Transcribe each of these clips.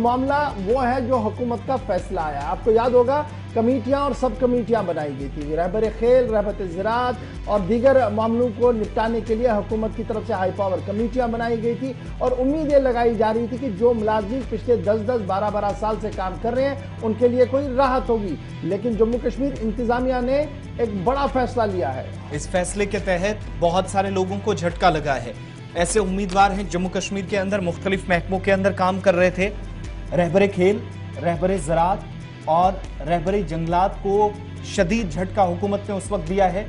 मामला वो है जो हुकूमत का फैसला आया। आपको याद होगा कमेटियां और सब कमेटियां बनाई गई थी, रहबर खेल, रहबर ज़राअत और दीगर मामलों को निपटाने के लिए हुकूमत की तरफ से हाई पावर कमेटियां बनाई गई थी और उम्मीदें लगाई जा रही थी कि जो मुलाजिम पिछले 10-10, 12-12 साल से काम कर रहे हैं उनके लिए कोई राहत होगी। लेकिन जम्मू कश्मीर इंतजामिया ने एक बड़ा फैसला लिया है। इस फैसले के तहत बहुत सारे लोगों को झटका लगा है। ऐसे उम्मीदवार हैं जम्मू कश्मीर के अंदर मुख्तलिफ महकमों के अंदर काम कर रहे थे। रहबर खेल, रहबर ज़राअत और रहबर जंगलात को शदीद झटका हुकूमत ने उस वक्त दिया है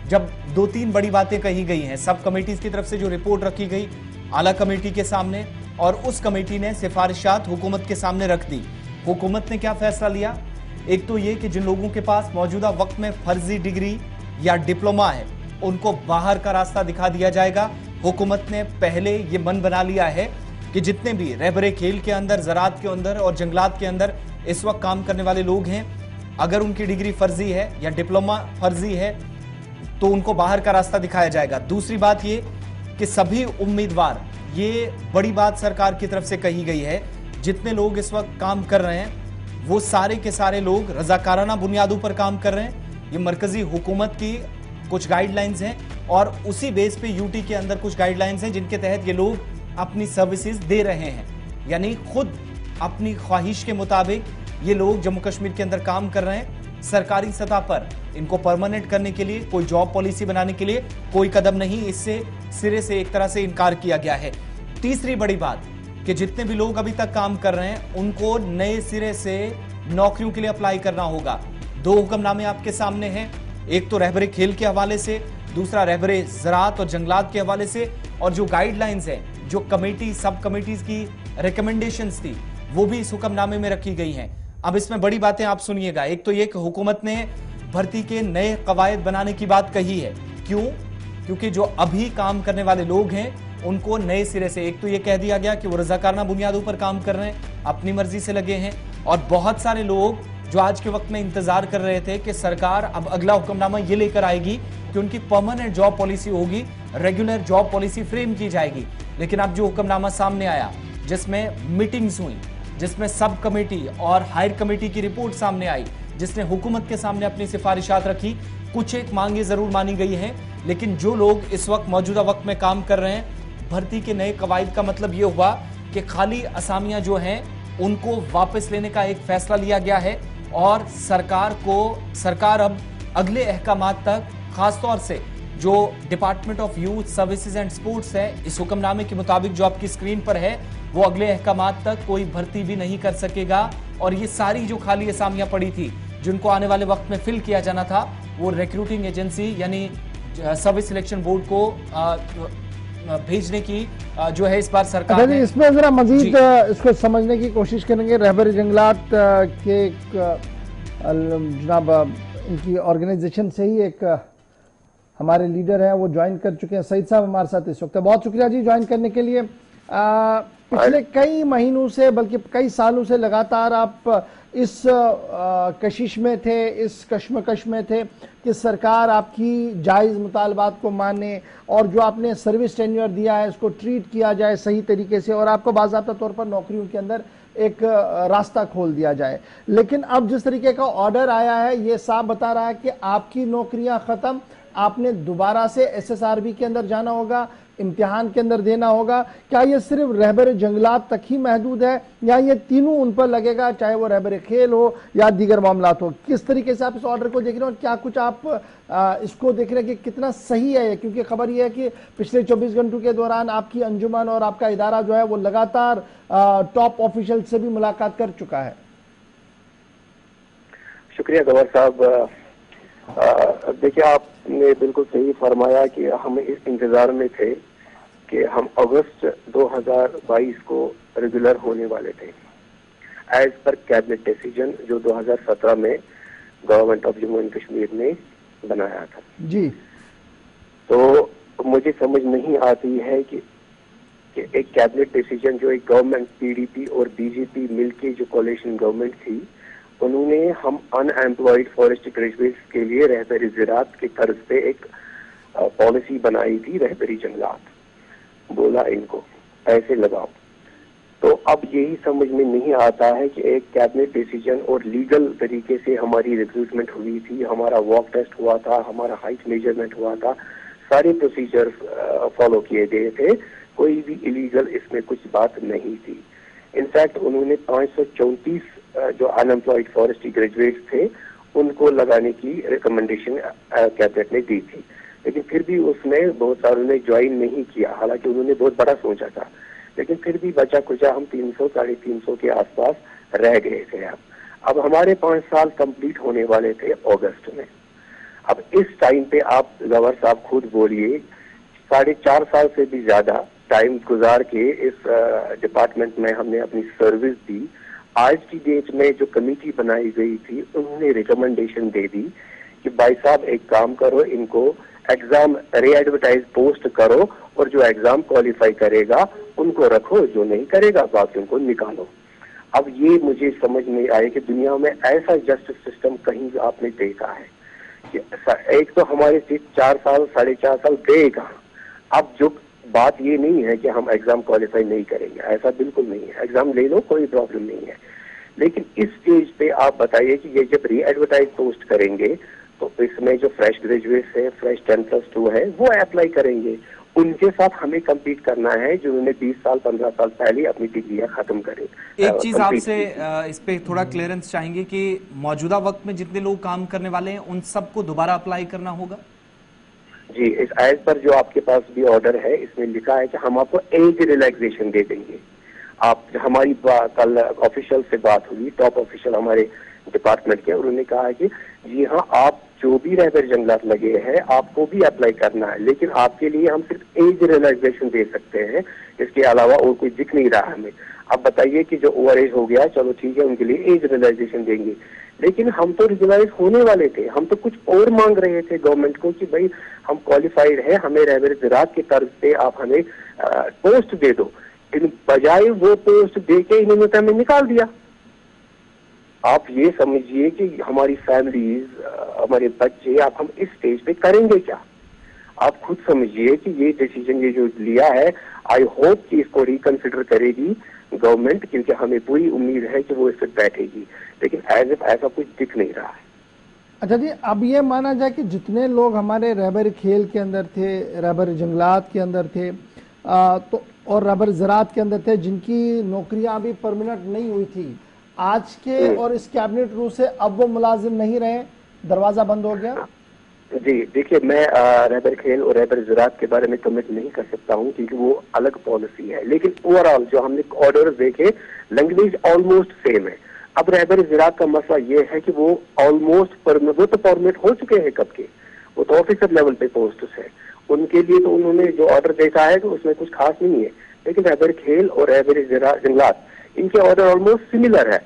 जब 2-3 बड़ी बातें कही गई हैं। सब कमेटीज की तरफ से जो रिपोर्ट रखी गई आला कमेटी के सामने और उस कमेटी ने सिफारिशात हुकूमत के सामने रख दी। हुकूमत ने क्या फैसला लिया? एक तो ये कि जिन लोगों के पास मौजूदा वक्त में फर्जी डिग्री या डिप्लोमा है उनको बाहर का रास्ता दिखा दिया जाएगा। हुकूमत ने पहले ये मन बना लिया है कि जितने भी रहबर खेल के अंदर, ज़राअत के अंदर और जंगलात के अंदर इस वक्त काम करने वाले लोग हैं, अगर उनकी डिग्री फर्जी है या डिप्लोमा फर्जी है तो उनको बाहर का रास्ता दिखाया जाएगा। दूसरी बात ये कि सभी उम्मीदवार, ये बड़ी बात सरकार की तरफ से कही गई है, जितने लोग इस वक्त काम कर रहे हैं वो सारे के सारे लोग रजाकाराना बुनियादों पर काम कर रहे हैं। ये मरकजी हुकूमत की कुछ गाइडलाइंस हैं और उसी बेस पे यूटी के अंदर कुछ गाइडलाइंस हैं जिनके तहत ये लोग अपनी सर्विसेज दे रहे हैं। यानी खुद अपनी ख्वाहिश के मुताबिक ये लोग जम्मू कश्मीर के अंदर काम कर रहे हैं। सरकारी सतह पर इनको परमानेंट करने के लिए, कोई जॉब पॉलिसी बनाने के लिए कोई कदम नहीं, इससे सिरे से एक तरह से इनकार किया गया है। तीसरी बड़ी बात कि जितने भी लोग अभी तक काम कर रहे हैं उनको नए सिरे से नौकरियों के लिए अप्लाई करना होगा। 2 हुक्मनामे आपके सामने हैं, एक तो रहबर खेल के हवाले से, दूसरा रहबर ज़राअत और जंगलात के हवाले से। और जो गाइडलाइंस हैं, जो कमेटी, सब कमेटीज की रिकमेंडेशंस थी, वो भी इस हुक्मनामे में रखी गई हैं। अब इसमें बड़ी बातें आप सुनिएगा। एक तो ये कि हुकूमत ने भर्ती के नए कवायद बनाने की बात कही है। क्यों? क्योंकि जो अभी काम करने वाले लोग हैं उनको नए सिरे से, एक तो ये कह दिया गया कि वो रजाकाराना बुनियादों पर काम कर रहे हैं, अपनी मर्जी से लगे हैं। और बहुत सारे लोग जो आज के वक्त में इंतजार कर रहे थे कि सरकार अब अगला हुक्मनामा ये लेकर आएगी कि उनकी परमानेंट जॉब पॉलिसी होगी, रेगुलर जॉब पॉलिसी फ्रेम की जाएगी। लेकिन अब जो हुक्मनामा सामने आया, जिसमें मीटिंग्स हुई, जिसमें सब कमेटी और हायर कमेटी की रिपोर्ट सामने आई, जिसने हुकूमत के सामने अपनी सिफारिशात रखी, कुछ एक मांगे जरूर मानी गई हैं, लेकिन जो लोग इस वक्त मौजूदा वक्त में काम कर रहे हैं, भर्ती के नए कवायद का मतलब यह हुआ कि खाली असामियां जो हैं उनको वापस लेने का एक फैसला लिया गया है। और सरकार अब अगले अहकामात तक, खासतौर से जो department of youth services and sports है, इस हुक्मनामे के मुताबिक जो आपकी स्क्रीन पर है, वो अगले अहकामात तक कोई भर्ती भी नहीं कर सकेगा। और ये सारी जो खाली असामियां पड़ी थी जिनको आने वाले वक्त में फिल किया जाना था, वो रिक्रूटिंग एजेंसी यानी सर्विस सिलेक्शन बोर्ड को भेजने की जो है इस बार सरकार ने। इसमें जरा मजीद इसको समझने की कोशिश करेंगे। रहबर जंगलात के जनाब इनकी ऑर्गेनाइजेशन से ही एक हमारे लीडर हैं, वो ज्वाइन कर चुके हैं। सईद साहब हमारे साथ इस वक्त। बहुत शुक्रिया जी ज्वाइन करने के लिए। पिछले कई महीनों से, बल्कि कई सालों से लगातार आप इस कशिश में थे, इस कश्मकश में थे कि सरकार आपकी जायज़ मुतालबात को माने और जो आपने सर्विस टेन्योर दिया है उसको ट्रीट किया जाए सही तरीके से और आपको बाज़ाब्ता तौर पर नौकरियों के अंदर एक रास्ता खोल दिया जाए। लेकिन अब जिस तरीके का ऑर्डर आया है ये साफ बता रहा है कि आपकी नौकरियां ख़त्म, आपने दोबारा से SSRB के अंदर जाना होगा, इम्तिहान के अंदर देना होगा। क्या ये सिर्फ रहबर जंगलात तक ही महदूद है या ये तीनों उन पर लगेगा, चाहे वो रहबर खेल हो या दीगर मामलात हो? किस तरीके से आप इस ऑर्डर को देख रहे हो और क्या कुछ आप इसको देख रहे हैं कि कितना सही है? क्योंकि खबर यह है कि पिछले 24 घंटों के दौरान आपकी अंजुमन और आपका इदारा जो है वो लगातार टॉप ऑफिशियल से भी मुलाकात कर चुका है। शुक्रिया गवर साहब। देखिए, आपने बिल्कुल सही फरमाया कि हम इस इंतजार में थे कि हम अगस्त 2022 को रेगुलर होने वाले थे एज पर कैबिनेट डिसीजन जो 2017 में government of Jammu and Kashmir ने बनाया था जी। तो मुझे समझ नहीं आती है कि एक कैबिनेट डिसीजन जो एक गवर्नमेंट PDP और BJP मिलके जो कोalition गवर्नमेंट थी, उन्होंने हम अनएम्प्लॉयड फॉरेस्ट ग्रेजुएट्स के लिए रहबरी ज़राअत के तर्ज पे एक पॉलिसी बनाई थी। रहबरी जंगलात बोला इनको पैसे लगाओ, तो अब यही समझ में नहीं आता है कि एक कैबिनेट डिसीजन और लीगल तरीके से हमारी रिक्रूटमेंट हुई थी, हमारा वॉक टेस्ट हुआ था, हमारा हाइट मेजरमेंट हुआ था, सारे प्रोसीजर फॉलो किए गए थे, कोई भी इलीगल इसमें कुछ बात नहीं थी। इनफैक्ट उन्होंने 534 जो अनएम्प्लॉयड फॉरेस्ट्री ग्रेजुएट्स थे उनको लगाने की रिकमेंडेशन कैबिनेट ने दी थी, लेकिन फिर भी उसमें बहुत सारों ने ज्वाइन नहीं किया, हालांकि उन्होंने बहुत बड़ा सोचा था, लेकिन फिर भी बचा कुचा हम 300 350 के आसपास रह गए थे। अब हमारे 5 साल कंप्लीट होने वाले थे अगस्त में। अब इस टाइम पे आप गवर्नर साहब खुद बोलिए, 4.5 साल से भी ज्यादा टाइम गुजार के इस डिपार्टमेंट में हमने अपनी सर्विस दी। आज की डेट में जो कमेटी बनाई गई थी उन्होंने रिकमेंडेशन दे दी कि भाई साहब एक काम करो, इनको एग्जाम री एडवर्टाइज पोस्ट करो और जो एग्जाम क्वालिफाई करेगा उनको रखो, जो नहीं करेगा बाकी उनको निकालो। अब ये मुझे समझ नहीं आया कि दुनिया में ऐसा जस्टिस सिस्टम कहीं आपने देखा है कि एक तो हमारे 4 साल 4.5 साल गए कहाँ। अब जो बात ये नहीं है कि हम एग्जाम क्वालिफाई नहीं करेंगे, ऐसा बिल्कुल नहीं है, एग्जाम ले लो कोई प्रॉब्लम नहीं है, लेकिन इस स्टेज पे आप बताइए कि ये जब री एडवर्टाइज पोस्ट करेंगे तो इसमें जो फ्रेश ग्रेजुएट्स है, फ्रेश 10+2 है, वो अप्लाई करेंगे, उनके साथ हमें कम्पीट करना है जिन्होंने 20 साल 15 साल पहले अपनी डिग्रियां खत्म करें। एक चीज आपसे इस पे थोड़ा क्लियरेंस चाहेंगे कि मौजूदा वक्त में जितने लोग काम करने वाले हैं उन सबको दोबारा अप्लाई करना होगा? जी, इस एज पर जो आपके पास भी ऑर्डर है इसमें लिखा है कि हम आपको एज रिलैक्सेशन दे देंगे। आप हमारी कल ऑफिशियल से बात हुई, टॉप ऑफिशियल हमारे डिपार्टमेंट के, उन्होंने कहा है कि जी हाँ, आप जो भी रहबर जंगलात लगे हैं आपको भी अप्लाई करना है, लेकिन आपके लिए हम सिर्फ एज रिलैक्सेशन दे सकते हैं, इसके अलावा और कोई दिख नहीं रहा हमें। अब बताइए कि जो ओवर एज हो गया चलो ठीक है उनके लिए एज रिलैक्सेशन देंगे, लेकिन हम तो रेगुलराइज होने वाले थे, हम तो कुछ और मांग रहे थे गवर्नमेंट को कि भाई हम क्वालिफाइड है, हमें रहबर ज़राअत के तर्ज पे आप हमें पोस्ट दे दो। इन बजाय वो पोस्ट दे के इन्होंने तो हमें निकाल दिया। आप ये समझिए कि हमारी फैमिलीज, हमारे बच्चे, आप हम इस स्टेज पे करेंगे क्या? आप खुद समझिए कि ये डिसीजन ये जो लिया है, आई होप कि इसको रिकंसिडर करेगी गवर्नमेंट, क्योंकि हमें पूरी उम्मीद है कि वो इस पर बैठेगी, लेकिन ऐसा कुछ दिख नहीं रहा है। अच्छा जी, अब ये माना जाए कि जितने लोग हमारे रहबर खेल के अंदर थे, रहबर जंगलात के अंदर थे, तो और रहबर ज़राअत के अंदर थे, जिनकी नौकरियां अभी परमानेंट नहीं हुई थी, आज के और इस कैबिनेट रूल से अब वो मुलाजिम नहीं रहे, दरवाजा बंद हो गया? जी देखिए, मैं रहबर खेल और रहबर ज़राअत के बारे में कमेंट नहीं कर सकता हूँ क्योंकि वो अलग पॉलिसी है, लेकिन ओवरऑल जो हमने ऑर्डर देखे लैंग्वेज ऑलमोस्ट सेम है। अब रहबर ज़राअत का मसला ये है कि वो ऑलमोस्ट वो तो फॉर्मेट हो चुके हैं कब के, वो तो ऑफिसर लेवल पे पोस्ट है, उनके लिए तो उन्होंने जो ऑर्डर देखा है तो उसमें कुछ खास नहीं है, लेकिन रहबर खेल और रहबर जंगलात इनके ऑर्डर ऑलमोस्ट सिमिलर है।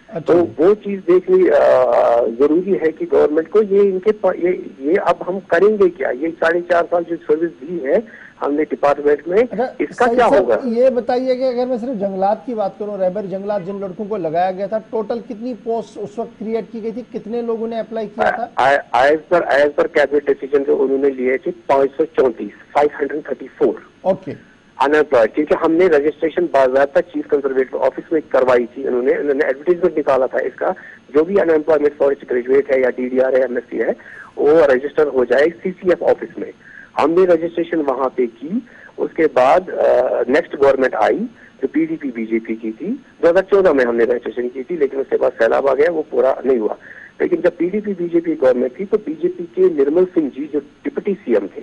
तो वो चीज देखनी जरूरी है कि गवर्नमेंट को ये अब हम करेंगे क्या? ये 4.5 साल जो सर्विस दी है हमने डिपार्टमेंट में, इसका क्या होगा? ये बताइए कि अगर मैं सिर्फ जंगलात की बात करूं, रहबर जंगलात जिन लड़कों को लगाया गया था, टोटल कितनी पोस्ट उस वक्त क्रिएट की गई थी, कितने लोगों ने अप्लाई किया था? एज पर कैबिनेट डिसीजन जो उन्होंने लिए थे 534 ओके अनएम्प्लॉयड, क्योंकि हमने रजिस्ट्रेशन बाज़ाब्ता चीफ कंजर्वेटर ऑफिस में करवाई थी, उन्होंने एडवर्टीजमेंट निकाला था इसका, जो भी अनएम्प्लॉयमेंट फॉरेस्ट ग्रेजुएट है या DDR है MSc है वो रजिस्टर हो जाए CCF ऑफिस में। हमने रजिस्ट्रेशन वहां पे की, उसके बाद नेक्स्ट गवर्नमेंट आई जो PDP BJP की थी, 2014 में हमने रजिस्ट्रेशन की थी, लेकिन उसके बाद सैलाब आ गया, वो पूरा नहीं हुआ। लेकिन जब PDP BJP गवर्नमेंट थी तो BJP के निर्मल सिंह जी जो डिप्टी CM थे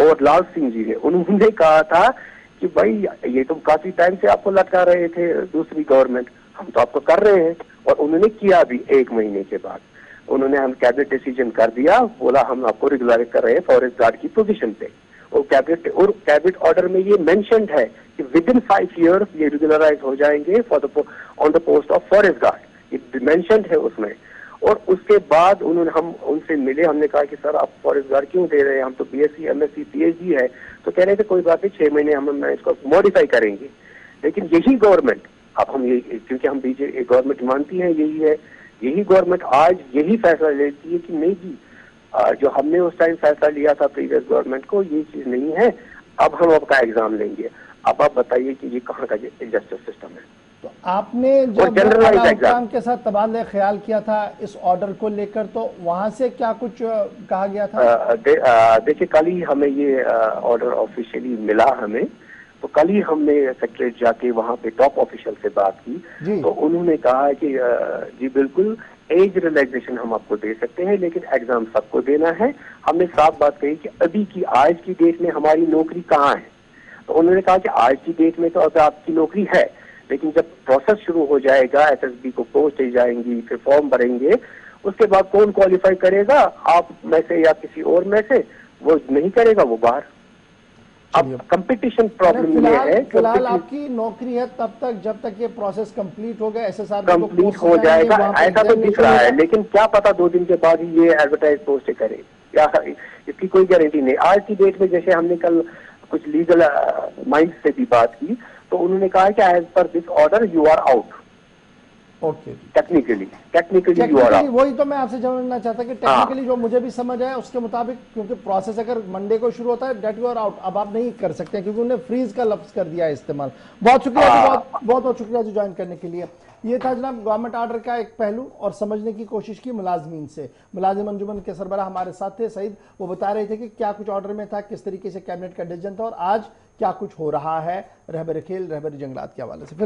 और लाल सिंह जी ने, उन्होंने कहा था कि भाई ये तो काफी टाइम से आपको लटका रहे थे दूसरी गवर्नमेंट, हम तो आपको कर रहे हैं, और उन्होंने किया भी 1 महीने के बाद उन्होंने हम कैबिनेट डिसीजन कर दिया, बोला हम आपको रेगुलराइज कर रहे हैं फॉरेस्ट गार्ड की पोजीशन पे, और कैबिनेट ऑर्डर में ये मेंशन्ड है कि विद इन 5 years ये रेगुलराइज हो जाएंगे on the post of forest guard, ये मेंशन्ड है उसमें। और उसके बाद हम उनसे मिले, हमने कहा कि सर आप फॉरेस्ट गार्ड क्यों दे रहे हैं, हम तो BSc MSc PhD है, तो कह रहे थे कोई बात नहीं 6 महीने हम इसको मॉडिफाई करेंगे। लेकिन यही गवर्नमेंट, अब हम ये क्योंकि हम BJP गवर्नमेंट मानती है यही है, यही गवर्नमेंट आज यही फैसला लेती है कि नहीं जी, जो हमने उस टाइम फैसला लिया था प्रीवियस गवर्नमेंट को, ये चीज नहीं है, अब हम आपका एग्जाम लेंगे। अब आप बताइए कि ये कहाँ का जस्टिस सिस्टम है। तो आपने जब आला हुकाम के साथ तबादला ख्याल किया था इस ऑर्डर को लेकर, तो वहां से क्या कुछ कहा गया था? देखिए, कल ही हमें ये ऑर्डर ऑफिशियली मिला हमें, तो कल ही हमने सेक्रेटरीट जाके वहाँ पे टॉप ऑफिशियल से बात की, तो उन्होंने कहा कि जी बिल्कुल एज रिलैक्सेशन हम आपको दे सकते हैं, लेकिन एग्जाम सबको देना है। हमने साफ बात कही कि अभी की आज की डेट में हमारी नौकरी कहाँ है। तो उन्होंने कहा कि आज की डेट में तो अब आपकी नौकरी है, लेकिन जब प्रोसेस शुरू हो जाएगा, एसएसबी को पोस्ट दी जाएंगी, फिर फॉर्म भरेंगे, उसके बाद कौन क्वालिफाई करेगा, आप में से या किसी और में से, वो नहीं करेगा वो बाहर। अब कंपटीशन प्रॉब्लम ये है, फिलहाल आपकी नौकरी है तब तक जब तक ये प्रोसेस कंप्लीट हो गया, एसएसआर कंप्लीट हो जाएगा ऐसा तो दिख रहा है, लेकिन क्या पता 2 दिन के बाद ही ये एडवर्टाइज पोस्ट करे, या इसकी कोई गारंटी नहीं। आज की डेट में जैसे हमने कल कुछ लीगल माइंड से भी बात की, तो उन्होंने कहा कि as per this order you are out. Okay, technically you are out. वही तो मैं आपसे जानना चाहता कि टेक्निकली जो मुझे भी समझ आया उसके मुताबिक, क्योंकि प्रोसेस अगर मंडे को शुरू होता है डेट यू आर आउट, अब आप नहीं कर सकते क्योंकि उन्होंने फ्रीज का लफ्ज कर दिया है इस्तेमाल। बहुत शुक्रिया जी, बहुत शुक्रिया जी ज्वाइन करने के लिए। ये था जनाब गवर्नमेंट ऑर्डर का एक पहलू और समझने की कोशिश की मुलाजमीन से। मुलाजिम अंजुमन के सरबराह हमारे साथ थे सईद, वो बता रहे थे कि क्या कुछ ऑर्डर में था, किस तरीके से कैबिनेट का डिसीजन था और आज क्या कुछ हो रहा है रहबर खेल रहबर जंगलात के हवाले से।